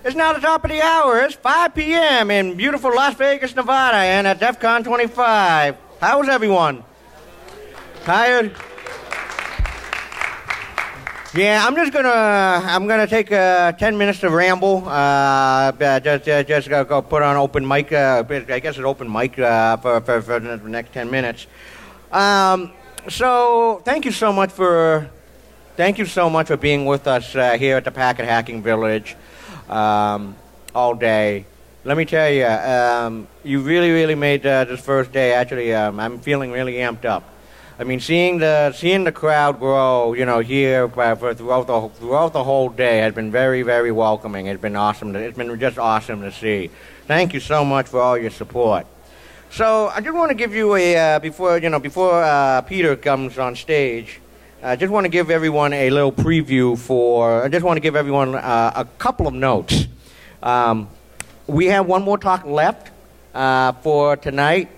It's now the top of the hour. It's 5 p.m. in beautiful Las Vegas, Nevada, and at DEF CON 25. How's everyone? Tired? Yeah, I'm gonna take 10 minutes to ramble. Just go put on open mic. I guess an open mic for the next 10 minutes. So thank you so much for being with us here at the Packet Hacking Village all day. Let me tell you, you really made this first day. Actually, I'm feeling really amped up. I mean, seeing the crowd grow, here throughout the whole day has been very welcoming. It's been awesome. It's been just awesome to see. Thank you so much for all your support. So I just want to give you before Peter comes on stage. I just want to give everyone a little preview I just want to give everyone a couple of notes. We have one more talk left for tonight.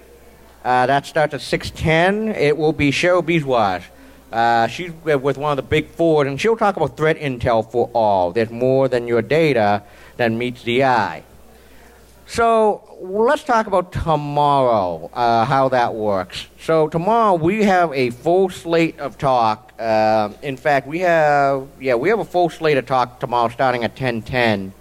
That starts at 6:10. It will be Cheryl Biswas. She's with one of the big four, and she'll talk about threat intel for all. There's more than your data that meets the eye. So let's talk about tomorrow, how that works. So tomorrow we have a full slate of talk. In fact, we have a full slate of talk tomorrow starting at 10:10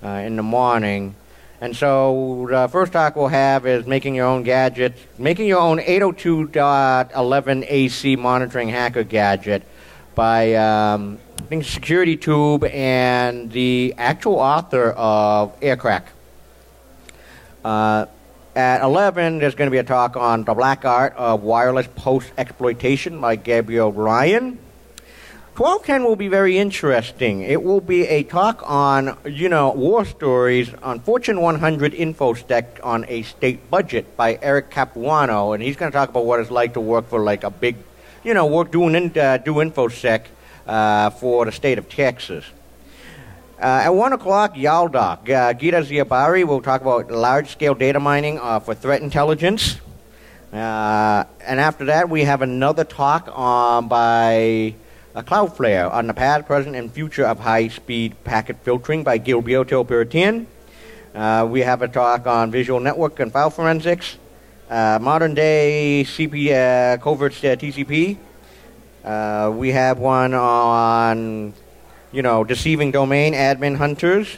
in the morning. And so the first talk we'll have is making your own 802.11 AC monitoring hacker gadget by I think SecurityTube and the actual author of Aircrack. At 11, there's going to be a talk on the black art of wireless post-exploitation by Gabriel Ryan. 12:10 will be very interesting. It will be a talk on, war stories on Fortune 100 InfoSec on a state budget by Eric Capuano, and he's going to talk about what it's like to work for like a big, do InfoSec for the state of Texas. At 1 o'clock, Yalda, Gita Ziabari will talk about large-scale data mining for threat intelligence. And after that, we have another talk by Cloudtrail on the past, present, and future of high-speed packet filtering by Gilberto Pertin. We have a talk on visual network and file forensics, modern-day covert TCP. We have one on, deceiving domain admin hunters.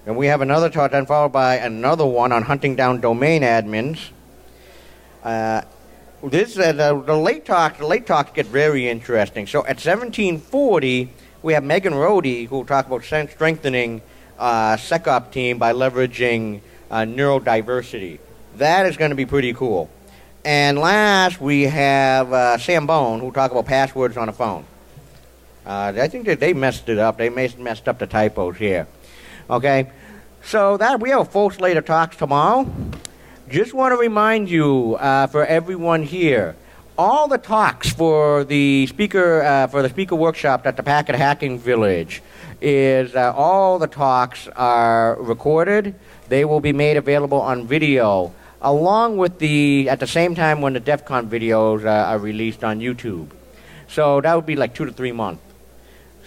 And we have another talk then followed by another one on hunting down domain admins. The late talks get very interesting. So at 17:40, we have Megan Rohde, who will talk about strengthening SecOps team by leveraging neurodiversity. That is going to be pretty cool. And last, we have Sam Bone, who will talk about passwords on a phone. I think that they messed it up. They messed up the typos here. Okay, so we have a full slate of talks tomorrow. Just want to remind you, for everyone here, all the talks for the speaker workshop at the Packet Hacking Village all the talks are recorded. They will be made available on video, along with at the same time when the DEF CON videos are released on YouTube. So that would be like 2 to 3 months.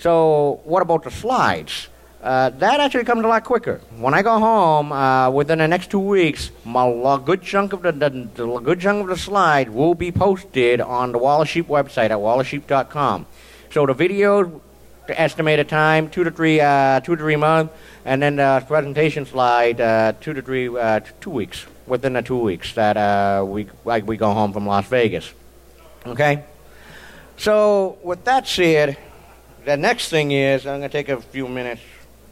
So what about the slides? That actually comes a lot quicker. When I go home, within the next 2 weeks, a good chunk of the slide will be posted on the Wall of Sheep website at wallofsheep.com. So the video, the estimated time 2 to 3 months, and then the presentation slide 2 to 3 2 weeks. Within the 2 weeks that we go home from Las Vegas. Okay. So with that said, the next thing is I'm going to take a few minutes.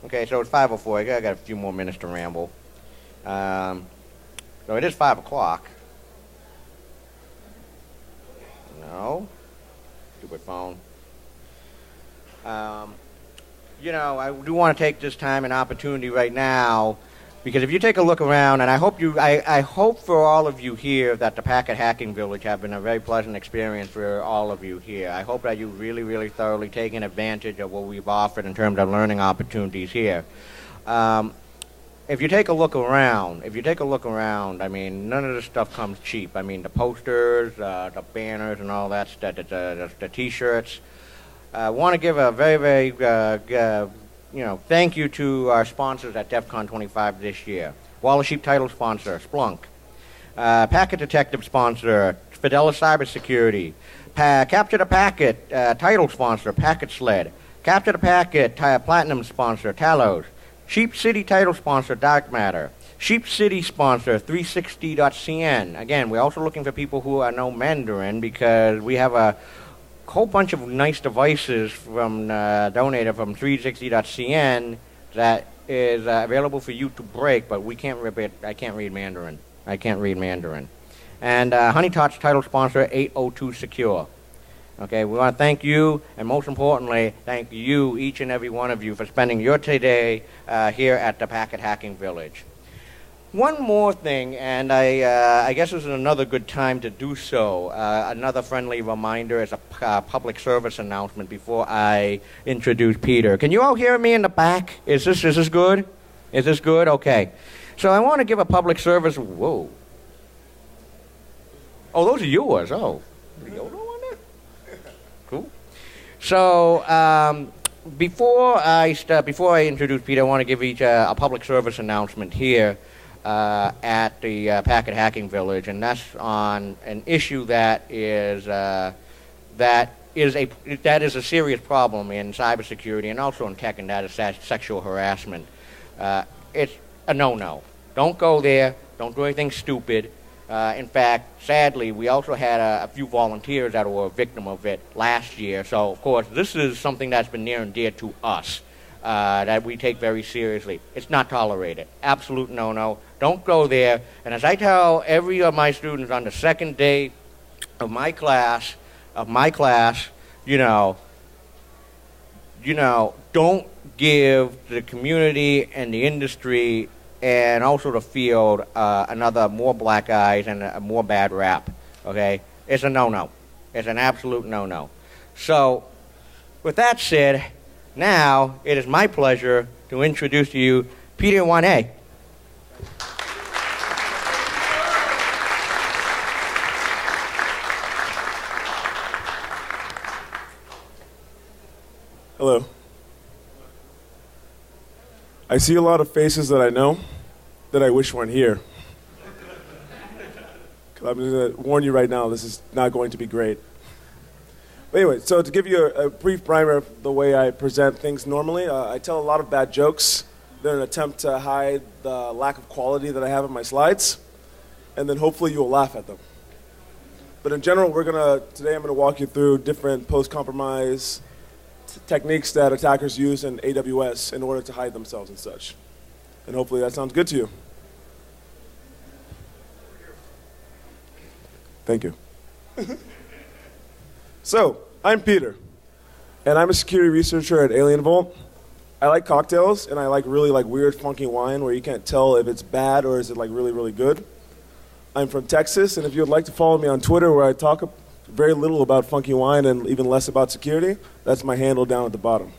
Okay, so it's 5:04. I got a few more minutes to ramble. So it is 5 o'clock. No. Stupid phone. I do want to take this time and opportunity right now, because if you take a look around, and I hope for all of you here that the Packet Hacking Village have been a very pleasant experience for all of you here. I hope that you really thoroughly taken advantage of what we've offered in terms of learning opportunities here. If you take a look around, I mean, none of this stuff comes cheap. I mean, the posters, the banners, and all that stuff, the T-shirts. I want to give a very thank you to our sponsors at DEF CON 25 this year. Wallace Sheep title sponsor, Splunk. Packet Detective sponsor, Fidelis Cybersecurity. Capture the Packet title sponsor, Packet Sled. Capture the Packet platinum sponsor, Talos. Sheep City title sponsor, Dark Matter. Sheep City sponsor, 360.cn. Again, we're also looking for people who know Mandarin because we have a whole bunch of nice devices from donated from 360.cn that is available for you to break, but we can't rip it. I can't read Mandarin. And Honey Tots title sponsor, 802 Secure. Okay, we want to thank you, and most importantly, thank you, each and every one of you, for spending your today here at the Packet Hacking Village. One more thing, and I guess this is another good time to do so. Another friendly reminder as a public service announcement before I introduce Peter. Can you all hear me in the back? Is this good? Is this good? Okay. So I want to give a public service. Whoa. Oh, those are yours. Oh. Cool. So before I introduce Peter, I want to give each a public service announcement here at the Packet Hacking Village, and that's on an issue that is a serious problem in cybersecurity and also in tech, and that is sexual harassment. It's a no-no. Don't go there. Don't do anything stupid. In fact, sadly, we also had a few volunteers that were a victim of it last year. So, of course, this is something that's been near and dear to us that we take very seriously. It's not tolerated. Absolute no-no. Don't go there. And as I tell every of my students on the second day of my class, don't give the community and the industry and also the field another more black eyes and a more bad rap, okay? It's a no-no. It's an absolute no-no. So, with that said, now it is my pleasure to introduce to you Peter Ewane. Hello. I see a lot of faces that I know that I wish weren't here. I'm going to warn you right now, this is not going to be great. But anyway, so to give you a brief primer of the way I present things normally, I tell a lot of bad jokes in an attempt to hide the lack of quality that I have in my slides, and then hopefully you will laugh at them. But in general, today I'm going to walk you through different post-compromise techniques that attackers use in AWS in order to hide themselves and such. And hopefully that sounds good to you. Thank you. So, I'm Peter, and I'm a security researcher at ALIENVAULT. I like cocktails, and I like really weird, funky wine where you can't tell if it's bad or is it really, really good. I'm from Texas, and if you would like to follow me on Twitter where I talk very little about funky wine and even less about security, that's my handle down at the bottom.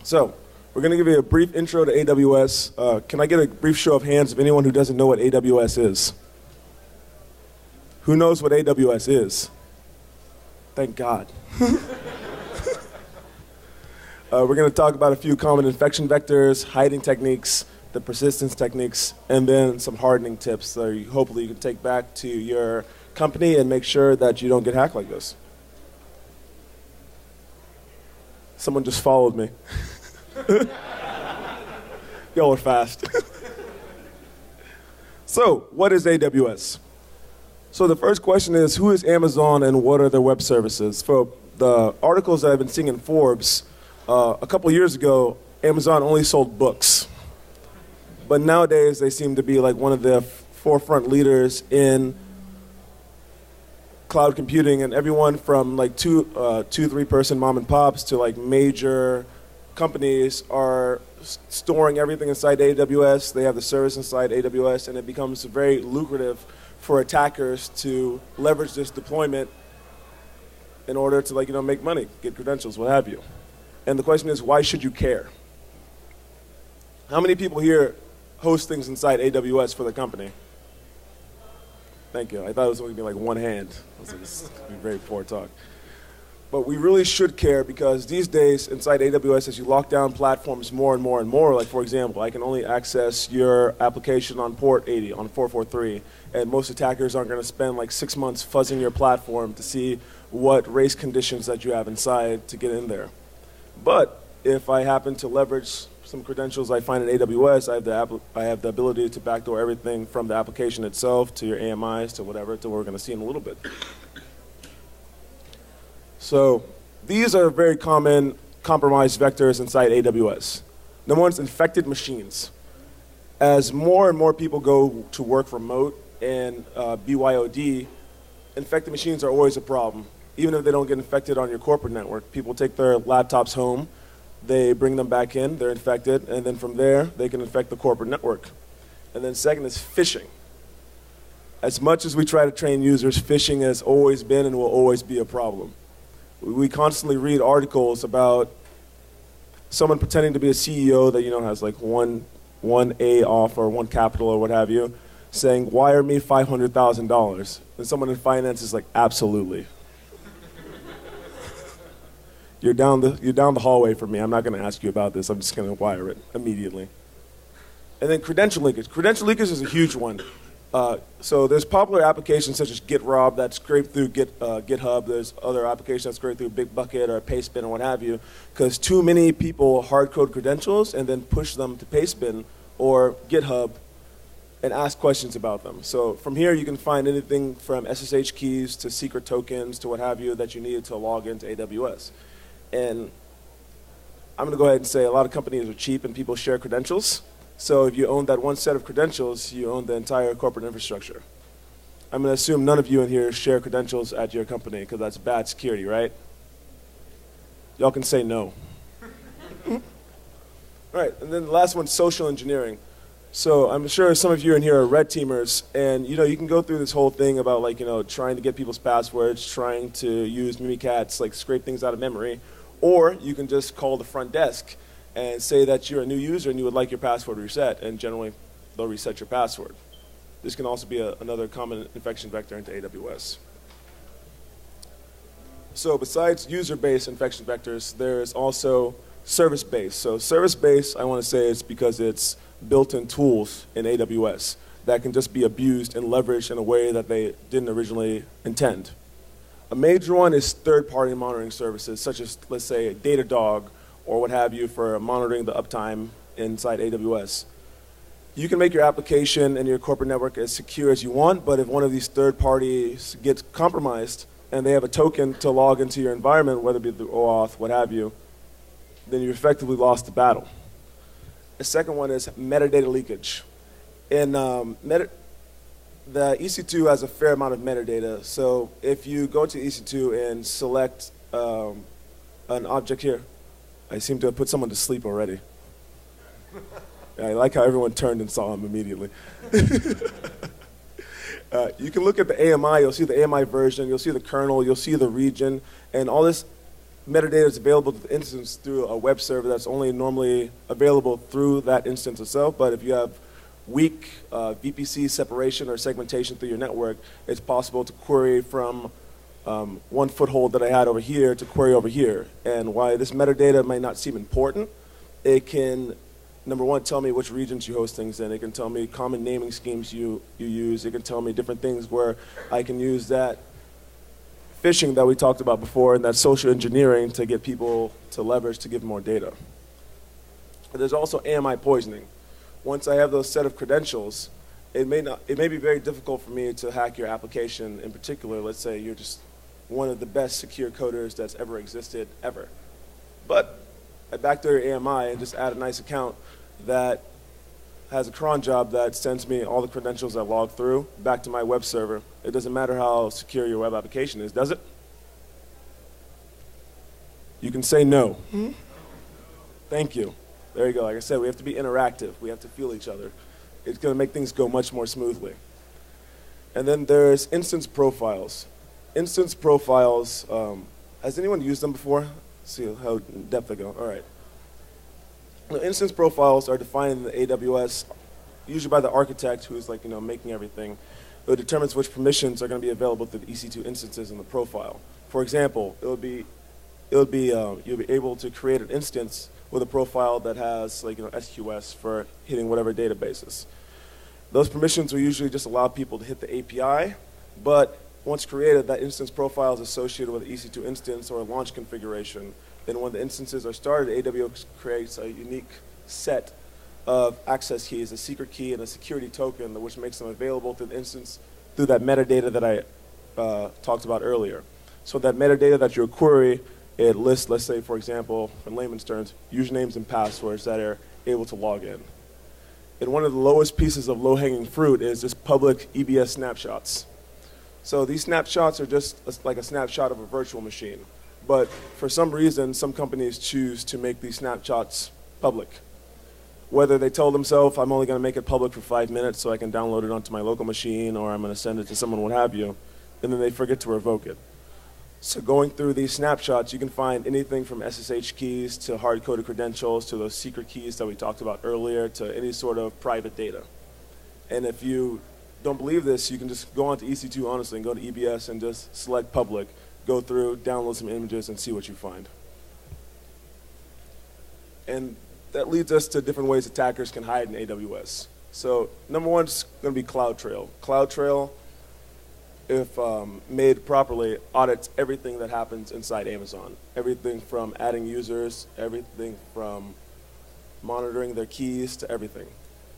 So, we're going to give you a brief intro to AWS. Can I get a brief show of hands of anyone who doesn't know what AWS is? Who knows what AWS is? Thank God. We're going to talk about a few common infection vectors, hiding techniques, the persistence techniques, and then some hardening tips that hopefully you can take back to your company and make sure that you don't get hacked like this. Someone just followed me. Y'all are fast. So, what is AWS? So the first question is, who is Amazon and what are their web services? For the articles that I've been seeing in Forbes, a couple years ago, Amazon only sold books. But nowadays, they seem to be one of the forefront leaders in cloud computing, and everyone from 2-3-person mom and pops to major companies are storing everything inside AWS. They have the service inside AWS, and it becomes very lucrative for attackers to leverage this deployment in order to make money, get credentials, what have you. And the question is, why should you care? How many people here host things inside AWS for the company? Thank you. I thought it was only going to be one hand. This is going to be very poor talk. But we really should care because these days inside AWS, as you lock down platforms more and more and more, like for example, I can only access your application on port 80, on 443, and most attackers aren't going to spend like 6 months fuzzing your platform to see what race conditions that you have inside to get in there. But if I happen to leverage some credentials I find in AWS, I have the ability to backdoor everything from the application itself to your AMIs to whatever, to what we're going to see in a little bit. So these are very common compromised vectors inside AWS. Number one is infected machines. As more and more people go to work remote and BYOD, infected machines are always a problem. Even if they don't get infected on your corporate network, people take their laptops home, they bring them back in, they're infected, and then from there, they can infect the corporate network. And then second is phishing. As much as we try to train users, phishing has always been and will always be a problem. We constantly read articles about someone pretending to be a CEO that has like one A off or one capital or what have you, saying, "Wire me $500,000." And someone in finance is like, "Absolutely." You're down the hallway from me. I'm not going to ask you about this. I'm just going to wire it immediately. And then credential leakage. Credential leakage is a huge one. So there's popular applications such as GitRob that scrape through GitHub. There's other applications that scrape through Bitbucket or Pastebin or what have you, because too many people hard code credentials and then push them to Pastebin or GitHub and ask questions about them. So from here you can find anything from SSH keys to secret tokens to what have you that you need to log into AWS. And I'm going to go ahead and say a lot of companies are cheap and people share credentials. So if you own that one set of credentials, you own the entire corporate infrastructure. I'm going to assume none of you in here share credentials at your company because that's bad security, right? Y'all can say no. All right, and then the last one, social engineering. So I'm sure some of you in here are red teamers, and you can go through this whole thing about trying to get people's passwords, trying to use Mimikatz, scrape things out of memory, or you can just call the front desk and say that you're a new user and you would like your password reset, and generally they'll reset your password. This can also be another common infection vector into AWS. So besides user-based infection vectors, there's also service-based. So service-based, I want to say it's because it's built-in tools in AWS that can just be abused and leveraged in a way that they didn't originally intend. A major one is third-party monitoring services, such as, let's say, Datadog, or what have you, for monitoring the uptime inside AWS. You can make your application and your corporate network as secure as you want, but if one of these third parties gets compromised and they have a token to log into your environment, whether it be through OAuth, what have you, then you effectively lost the battle. The second one is metadata leakage. And the EC2 has a fair amount of metadata, so if you go to EC2 and select an object here, I seem to have put someone to sleep already. I like how everyone turned and saw him immediately. You can look at the AMI, you'll see the AMI version, you'll see the kernel, you'll see the region, and all this metadata is available to the instance through a web server that's only normally available through that instance itself, but if you have weak VPC separation or segmentation through your network, it's possible to query from one foothold that I had over here to query over here. And why this metadata might not seem important, it can, number one, tell me which regions you host things in. It can tell me common naming schemes you use. It can tell me different things where I can use that phishing that we talked about before and that social engineering to get people to leverage to give more data. But there's also AMI poisoning. Once I have those set of credentials, it may be very difficult for me to hack your application in particular. Let's say you're just one of the best secure coders that's ever existed, ever. But I backdoor your AMI and just add a nice account that has a cron job that sends me all the credentials I logged through back to my web server. It doesn't matter how secure your web application is, does it? You can say no. Mm-hmm. Thank you. There you go. Like I said, we have to be interactive. We have to feel each other. It's going to make things go much more smoothly. And then there's instance profiles. Instance profiles, has anyone used them before? See how in depth they go. All right. Now, instance profiles are defined in the AWS, usually by the architect who's making everything. It determines which permissions are going to be available through the EC2 instances in the profile. For example, it would be you'll be able to create an instance with a profile that has like SQS for hitting whatever databases. Those permissions will usually just allow people to hit the API, but once created, that instance profile is associated with an EC2 instance or a launch configuration. Then when the instances are started, AWS creates a unique set of access keys, a secret key and a security token, which makes them available to the instance through that metadata that I talked about earlier. So that metadata that you query, it lists, let's say, for example, in layman's terms, usernames and passwords that are able to log in. And one of the lowest pieces of low-hanging fruit is just public EBS snapshots. So these snapshots are just like a snapshot of a virtual machine. But for some reason, some companies choose to make these snapshots public. Whether they tell themselves, I'm only going to make it public for 5 minutes so I can download it onto my local machine, or I'm going to send it to someone, what have you, and then they forget to revoke it. So going through these snapshots, you can find anything from SSH keys to hard-coded credentials to those secret keys that we talked about earlier to any sort of private data. And if you don't believe this, you can just go onto EC2 honestly and go to EBS and just select public, go through, download some images, and see what you find. And that leads us to different ways attackers can hide in AWS. So number one is going to be CloudTrail. CloudTrail, if made properly, audits everything that happens inside Amazon. Everything from adding users, everything from monitoring their keys to everything.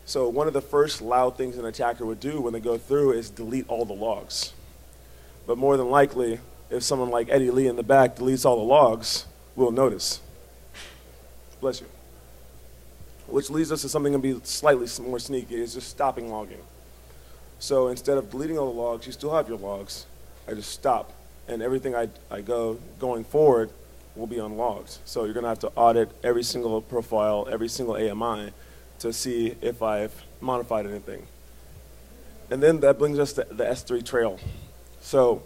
So one of the first loud things an attacker would do when they go through is delete all the logs. But more than likely, if someone like Eddie Lee in the back deletes all the logs, we'll notice. Bless you. Which leads us to something going to be slightly more sneaky, is just stopping logging. So instead of deleting all the logs, you still have your logs. I just stop, and everything I going forward will be unlogged. So you're going to have to audit every single profile, every single AMI to see if I've modified anything. And then that brings us to the S3 trail. So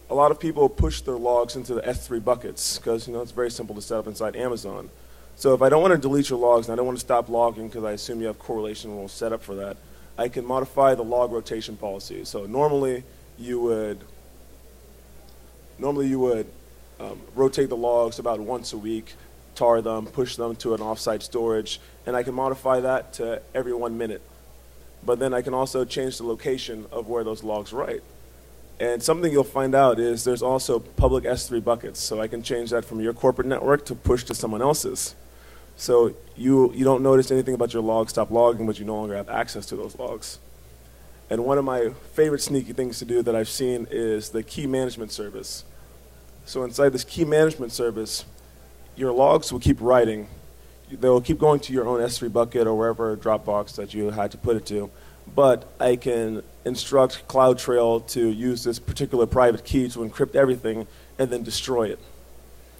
a lot of people push their logs into the S3 buckets because it's very simple to set up inside Amazon. So if I don't want to delete your logs and I don't want to stop logging because I assume you have correlation rules set up for that, I can modify the log rotation policy. So normally you would rotate the logs about once a week, tar them, push them to an offsite storage, and I can modify that to every 1 minute. But then I can also change the location of where those logs write. And something you'll find out is there's also public S3 buckets. So I can change that from your corporate network to push to someone else's. So you don't notice anything about your logs stop logging, but you no longer have access to those logs. And one of my favorite sneaky things to do that I've seen is the key management service. So inside this key management service, your logs will keep writing. They'll keep going to your own S3 bucket or wherever Dropbox that you had to put it to. But I can instruct CloudTrail to use this particular private key to encrypt everything and then destroy it.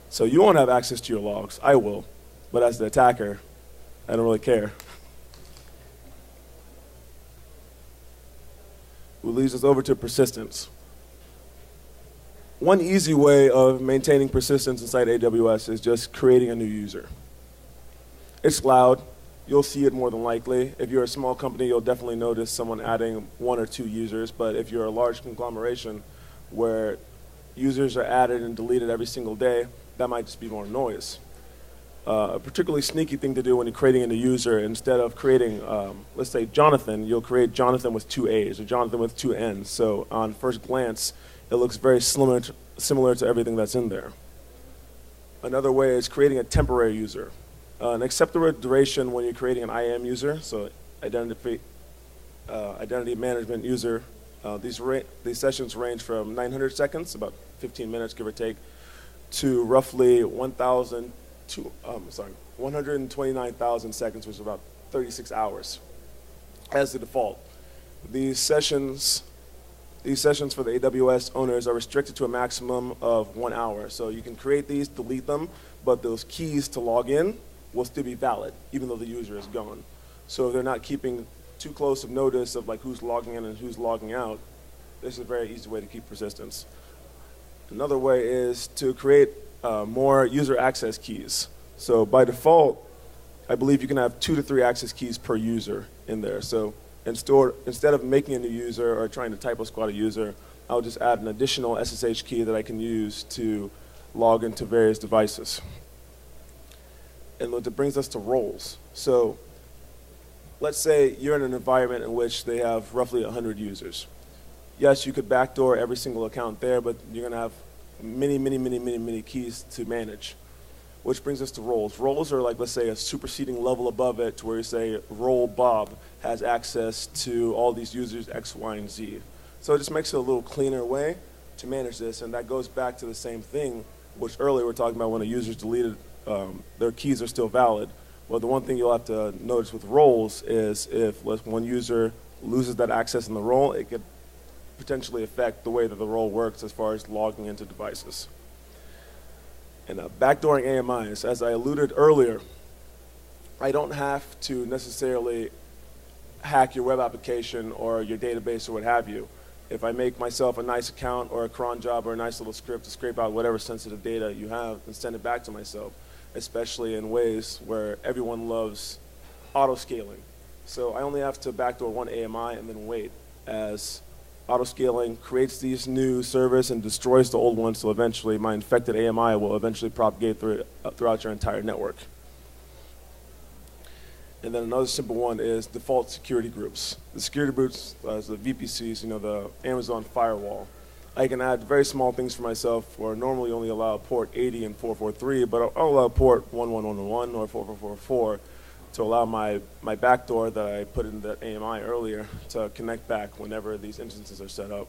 So you won't have access to your logs. I will. But as the attacker, I don't really care. Which leads us over to persistence. One easy way of maintaining persistence inside AWS is just creating a new user. It's loud. You'll see it more than likely. If you're a small company, you'll definitely notice someone adding 1 or 2 users. But if you're a large conglomeration where users are added and deleted every single day, that might just be more noise. A particularly sneaky thing to do when you're creating a new user, instead of creating, let's say Jonathan, you'll create Jonathan with 2 A's or Jonathan with 2 N's. So on first glance, it looks very similar to everything that's in there. Another way is creating a temporary user. An acceptable duration when you're creating an IAM user, so identity management user. These sessions range from 900 seconds, about 15 minutes give or take, to roughly 129,000 seconds, which is about 36 hours as the default. These sessions for the AWS owners are restricted to a maximum of 1 hour. So you can create these, delete them, but those keys to log in will still be valid, even though the user is gone. So if they're not keeping too close of notice of like who's logging in and who's logging out, this is a very easy way to keep persistence. Another way is to create more user access keys. So by default, I believe you can have 2 to 3 access keys per user in there. So instead of making a new user or trying to typo squat a user, I'll just add an additional SSH key that I can use to log into various devices. And that brings us to roles. So let's say you're in an environment in which they have roughly 100 users. Yes, you could backdoor every single account there, but you're going to have many keys to manage. Which brings us to roles. Roles are like, let's say, a superseding level above it to where you say role Bob has access to all these users X, Y, and Z. So it just makes it a little cleaner way to manage this, and that goes back to the same thing, which earlier we were talking about when a user's deleted, their keys are still valid. Well, the one thing you'll have to notice with roles is if one user loses that access in the role, it could potentially affect the way that the role works as far as logging into devices. And backdooring AMIs, as I alluded earlier, I don't have to necessarily hack your web application or your database or what have you. If I make myself a nice account or a cron job or a nice little script to scrape out whatever sensitive data you have and send it back to myself, especially in ways where everyone loves auto-scaling. So I only have to backdoor one AMI and then wait as auto-scaling creates these new servers and destroys the old ones, so eventually my infected AMI will eventually propagate throughout your entire network. And then another simple one is default security groups. The security groups, the VPCs, the Amazon firewall. I can add very small things for myself, or normally only allow port 80 and 443, but I'll allow port 11111 or 4444 to allow my backdoor that I put in the AMI earlier to connect back whenever these instances are set up.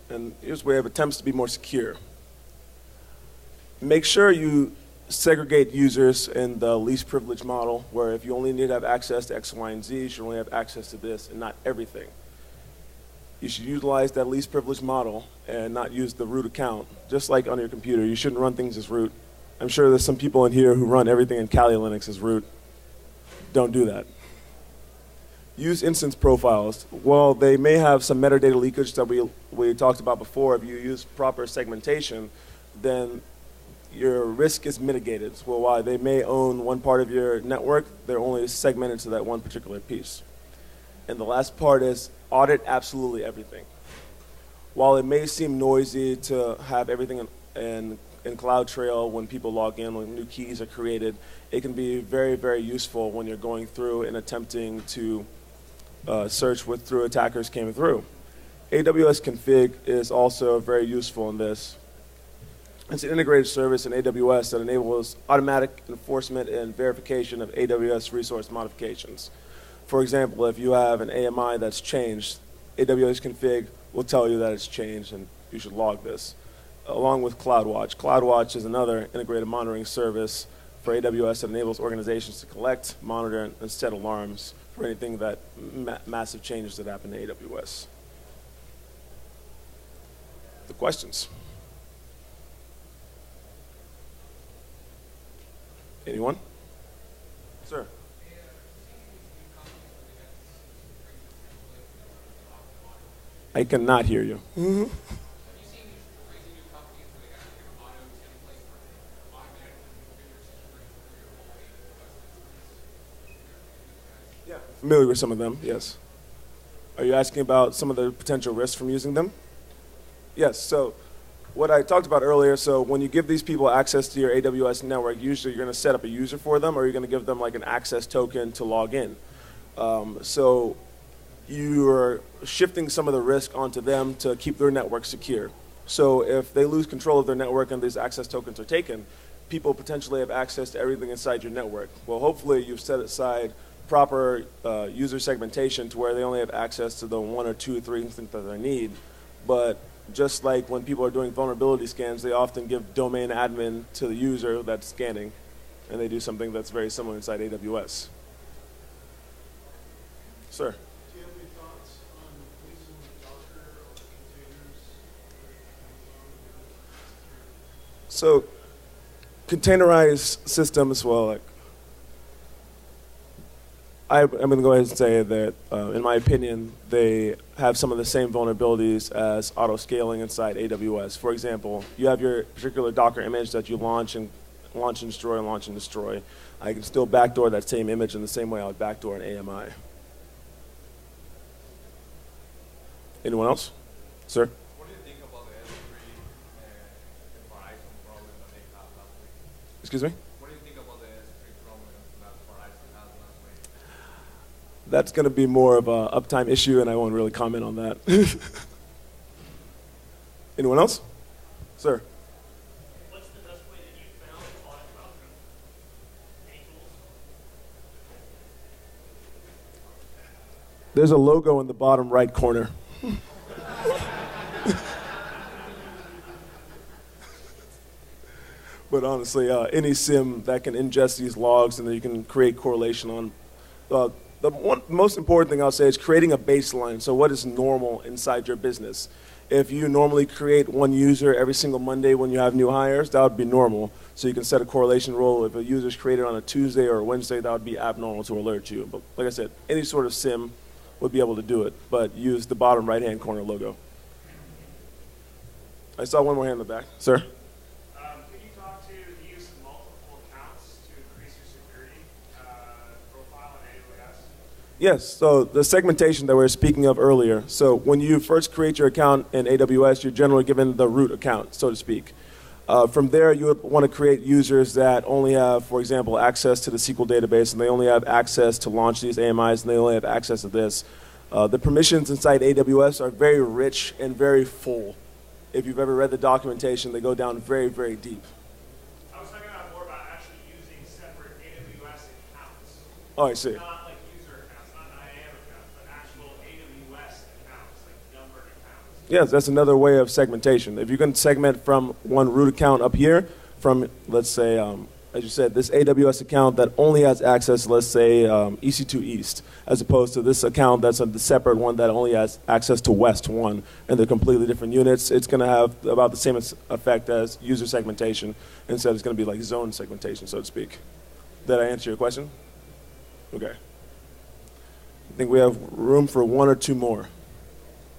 And here's where it attempts to be more secure. Make sure you segregate users in the least privilege model, where if you only need to have access to X, Y, and Z, you should only have access to this and not everything. You should utilize that least privilege model and not use the root account. Just like on your computer, you shouldn't run things as root. I'm sure there's some people in here who run everything in Kali Linux as root. Don't do that. Use instance profiles. While they may have some metadata leakage that we talked about before, if you use proper segmentation, then your risk is mitigated. Well, while they may own one part of your network, they're only segmented to that one particular piece. And the last part is audit absolutely everything. While it may seem noisy to have everything in CloudTrail when people log in, when new keys are created, it can be very useful when you're going through and attempting to search through attackers came through. AWS config is also very useful in this. It's an integrated service in AWS that enables automatic enforcement and verification of AWS resource modifications. For example, if you have an AMI that's changed, AWS config will tell you that it's changed and you should log this, along with CloudWatch. CloudWatch is another integrated monitoring service for AWS that enables organizations to collect, monitor, and set alarms for anything that massive changes that happen to AWS. The questions? Anyone? Sir? I cannot hear you. Yeah, familiar with some of them, yes. Are you asking about some of the potential risks from using them? Yes, so what I talked about earlier, so when you give these people access to your AWS network, usually you're going to set up a user for them, or you're going to give them like an access token to log in. So you're shifting some of the risk onto them to keep their network secure. So if they lose control of their network and these access tokens are taken, people potentially have access to everything inside your network. Well, hopefully you've set aside proper user segmentation to where they only have access to the 1 or 2 or 3 instances that they need. But just like when people are doing vulnerability scans, they often give domain admin to the user that's scanning, and they do something that's very similar inside AWS. Sir? Do you have any thoughts on using Docker or containers? So containerized systems, well, like, I'm going to go ahead and say that, in my opinion, they have some of the same vulnerabilities as auto-scaling inside AWS. For example, you have your particular Docker image that you launch and destroy. I can still backdoor that same image in the same way I would backdoor an AMI. Anyone else? Sir? What do you think about Excuse me? What do you think about the S3 problem that Verizon has last week? That's going to be more of a uptime issue, and I won't really comment on that. Anyone else? Sir? What's the best way that you found to audit CloudTrail? Any tools? There's a logo in the bottom right corner. But honestly, any SIM that can ingest these logs and then you can create correlation on. The most important thing I'll say is creating a baseline. So what is normal inside your business? If you normally create one user every single Monday when you have new hires, that would be normal. So you can set a correlation rule. If a user is created on a Tuesday or a Wednesday, that would be abnormal to alert you. But like I said, any sort of SIM would be able to do it, but use the bottom right-hand corner logo. I saw one more hand in the back. Sir? Could you talk to the use of multiple accounts to increase your security profile in AWS? Yes, so the segmentation that we were speaking of earlier. So when you first create your account in AWS, you're generally given the root account, so to speak. From there, you would want to create users that only have, for example, access to the SQL database, and they only have access to launch these AMIs, and they only have access to this. The permissions inside AWS are very rich and very full. If you've ever read the documentation, they go down very, very deep. I was talking about more about actually using separate AWS accounts. Oh, I see. Not like user accounts, not IAM accounts, but actual AWS accounts, like numbered accounts. Yes, that's another way of segmentation. If you can segment from one root account up here, from, let's say, as you said, this AWS account that only has access, let's say, EC2 East, as opposed to this account that's a separate one that only has access to West 1, and they're completely different units, it's going to have about the same effect as user segmentation. Instead, it's going to be like zone segmentation, so to speak. Did I answer your question? Okay. I think we have room for one or two more.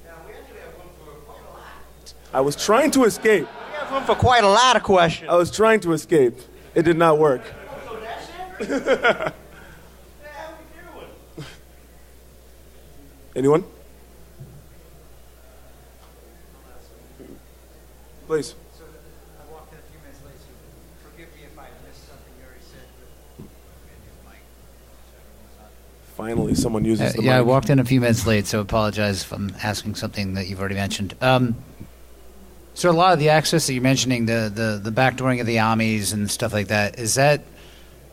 We actually have room for quite a lot. I was trying to escape. We have room for quite a lot of questions. I was trying to escape. It did not work. So that's it? What the hell we doing? Anyone? Please. So I walked in a few minutes late, so forgive me if I missed something you already said, but maybe the mic. So everyone's not. Finally, someone uses the mic. Yeah, I walked in a few minutes late, so apologize if I'm asking something that you've already mentioned. So a lot of the access that you're mentioning, the backdooring of the AMIs and stuff like that, is that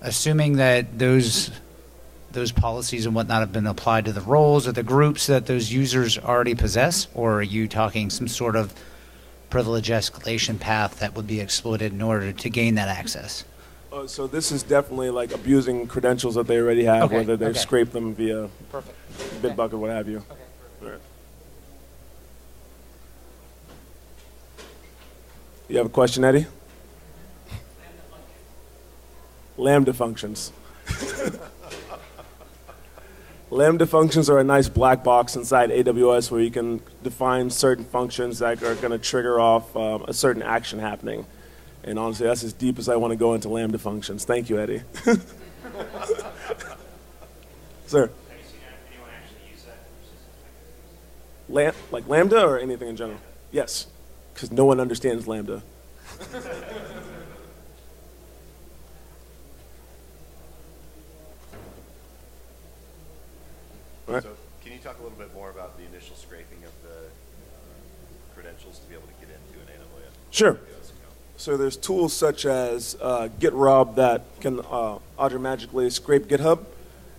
assuming that those policies and whatnot have been applied to the roles or the groups that those users already possess, or are you talking some sort of privilege escalation path that would be exploited in order to gain that access? So this is definitely like abusing credentials that they already have, Okay, whether they've okay. scraped them via Perfect. Bitbucket, what have you. Okay. All right. You have a question, Eddie? Lambda functions. Lambda functions are a nice black box inside AWS where you can define certain functions that are going to trigger off a certain action happening. And honestly, that's as deep as I want to go into Lambda functions. Thank you, Eddie. Sir? Have you seen anyone actually use that? Like Lambda or anything in general? Yes, because no one understands Lambda. All right. So can you talk a little bit more about the initial scraping of the credentials to be able to get into an AWS? Sure. account? So there's tools such as GitRob that can automatically scrape GitHub.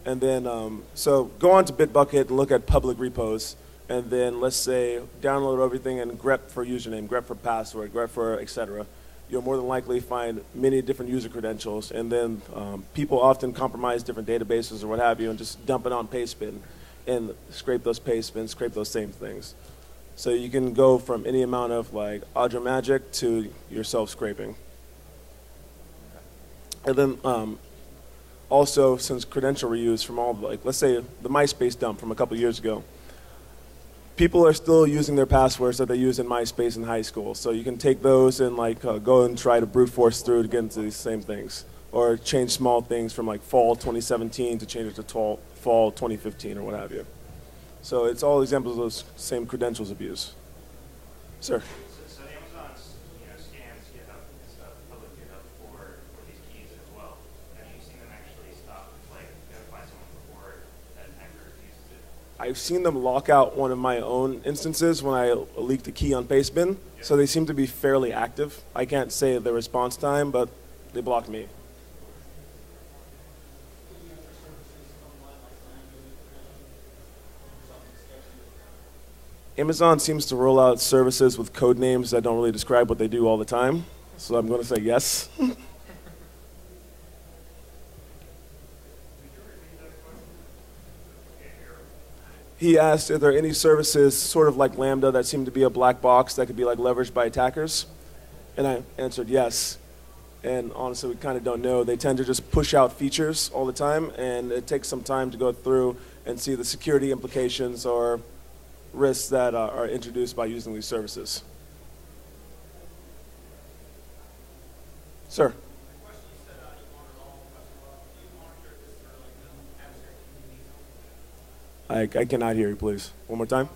And then, so go on to Bitbucket and look at public repos. And then let's say download everything and grep for username, grep for password, grep for et cetera. You'll more than likely find many different user credentials. And then people often compromise different databases or what have you and just dump it on pastebin and scrape those pastebins, scrape those same things. So you can go from any amount of like Audra Magic to yourself scraping. And then also, since credential reuse from all, like let's say the MySpace dump from a couple years ago, people are still using their passwords that they use in MySpace in high school. So you can take those and like go and try to brute force through to get into these same things. Or change small things from like fall 2017 to change it to fall 2015 or what have you. So it's all examples of those same credentials abuse. Sir? So Amazon, scans GitHub and stuff, public GitHub for these key I've seen them lock out one of my own instances when I leaked a key on Pastebin, so they seem to be fairly active. I can't say the response time, but they blocked me. Amazon seems to roll out services with code names that don't really describe what they do all the time, so I'm going to say yes. He asked if there are any services sort of like Lambda that seem to be a black box that could be like leveraged by attackers, and I answered yes. And honestly, we kind of don't know. They tend to just push out features all the time, and it takes some time to go through and see the security implications or risks that are introduced by using these services. Sir? I cannot hear you, please. One more time.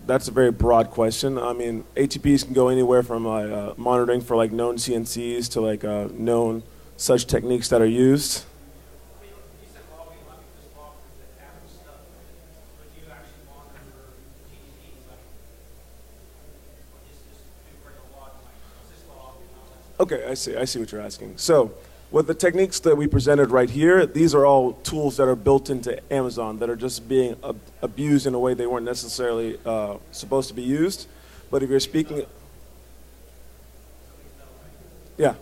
That's a very broad question. I mean, ATPs can go anywhere from monitoring for like known CNCs to like known such techniques that are used. Okay, I see what you're asking. So, with the techniques that we presented right here, these are all tools that are built into Amazon that are just being abused in a way they weren't necessarily supposed to be used. But if you're speaking, yeah,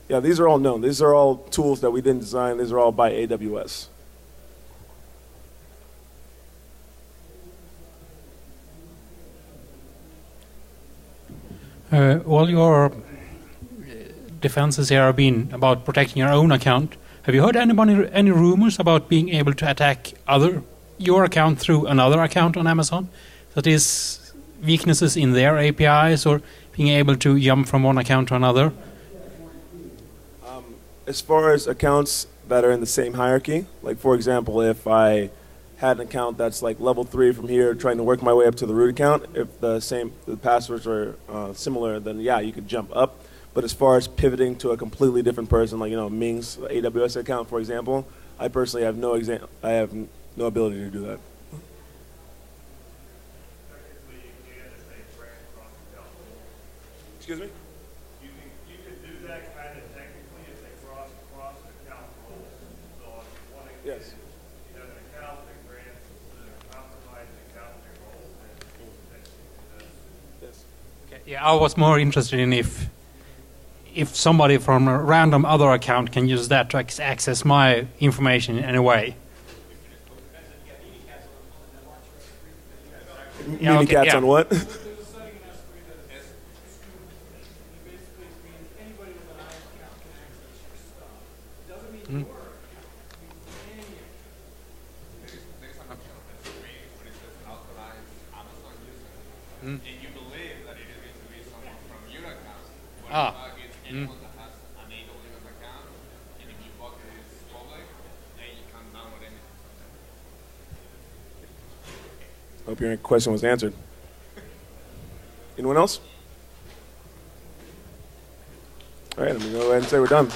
these are all known. These are all tools that we didn't design. These are all by AWS. All your defenses here have been about protecting your own account. Have you heard any rumors about being able to attack your account through another account on Amazon? That is, weaknesses in their APIs or being able to jump from one account to another? As far as accounts that are in the same hierarchy, like for example, if I had an account that's like level 3 from here, trying to work my way up to the root account, if the passwords are similar, then yeah, you could jump up. But as far as pivoting to a completely different person, like Ming's AWS account, for example, I personally have no ability to do that. Excuse me? You could do that kind of technically if they cross account roles. So if one Yes. you have an account that grants the compromised account roles, then Yes. Okay. Yeah, I was more interested in if somebody from a random other account can use that to access my information in any way. Mimikatz on what? And you believe that it is going to be someone from your account. But it's anyone that has an AWS account, and if you bucket is public, then you can download anything. Hope your question was answered. Anyone else? All right, I'm going to go ahead and say we're done.